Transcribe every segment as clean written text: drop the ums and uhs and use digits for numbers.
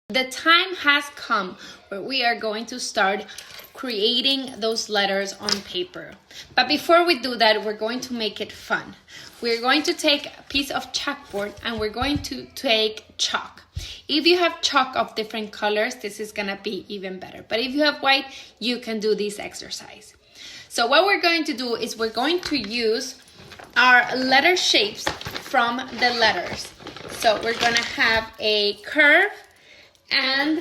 The time has come where we are going to start creating those letters on paper. But before we do that, we're going to make it fun. We're going to take a piece of chalkboard and we're going to take chalk. If you have chalk of different colors, this is gonna be even better. But if you have white, you can do this exercise. So what we're going to do is we're going to use our letter shapes from the letters. So we're gonna have a curve, and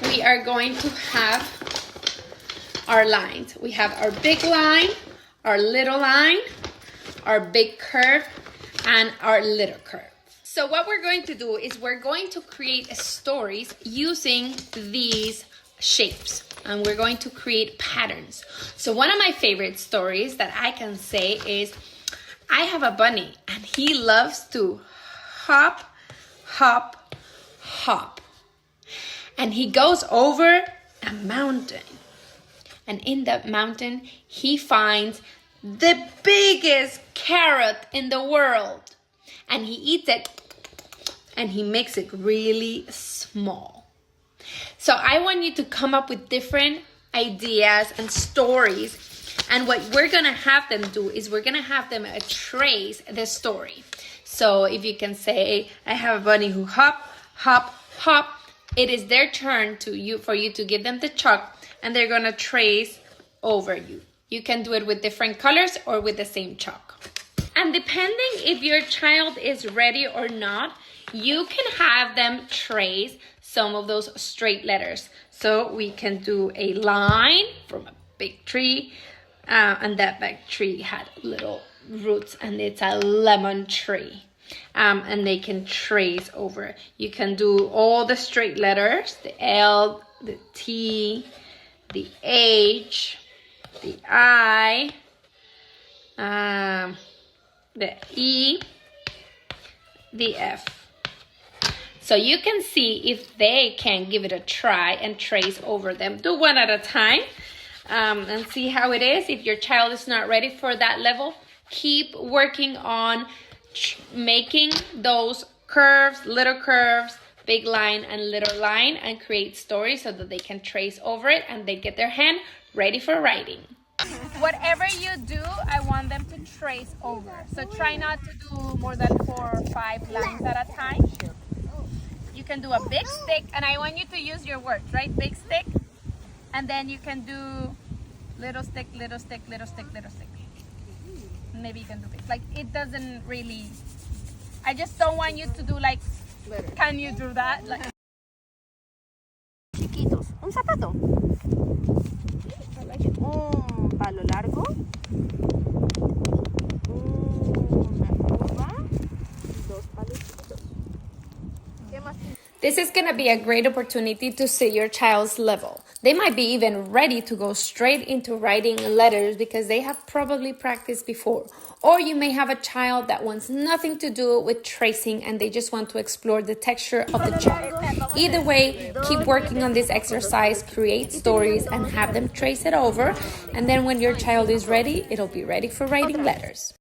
we are going to have our lines. We have our big line, our little line, our big curve, and our little curve. So what we're going to do is we're going to create stories using these shapes, and we're going to create patterns. So one of my favorite stories that I can say is, I have a bunny and he loves to hop, hop, hop. And he goes over a mountain. And in that mountain, he finds the biggest carrot in the world. And he eats it and he makes it really small. So I want you to come up with different ideas and stories. And what we're going to have them do is we're going to have them trace the story. So if you can say, I have a bunny who hop, hop, hop. It is their turn for you to give them the chalk, and they're going to trace over you. You can do it with different colors or with the same chalk. And depending if your child is ready or not, you can have them trace some of those straight letters. So we can do a line from a big tree, and that big tree had little roots, and it's a lemon tree. And they can trace over. You can do all the straight letters, the L, the T, the H, the I, the E, the F. So you can see if they can give it a try and trace over them. Do one at a time and see how it is. If your child is not ready for that level, keep working on making those curves, little curves, big line and little line, and create stories so that they can trace over it and they get their hand ready for writing. Whatever you do, I want them to trace over. So try not to do more than 4 or 5 lines at a time. You can do a big stick, and I want you to use your words, right? Big stick, and then you can do little stick, little stick, little stick, little stick. Maybe you can do big. Like, it doesn't really, I just don't want you to do like, can you do that? Like, chiquitos, un zapato, un palo largo, una curva y 2 palos chiquitos. ¿Qué más? This is going to be a great opportunity to see your child's level. They might be even ready to go straight into writing letters because they have probably practiced before. Or you may have a child that wants nothing to do with tracing and they just want to explore the texture of the chalk. Either way, keep working on this exercise, create stories, and have them trace it over. And then when your child is ready, it'll be ready for writing letters.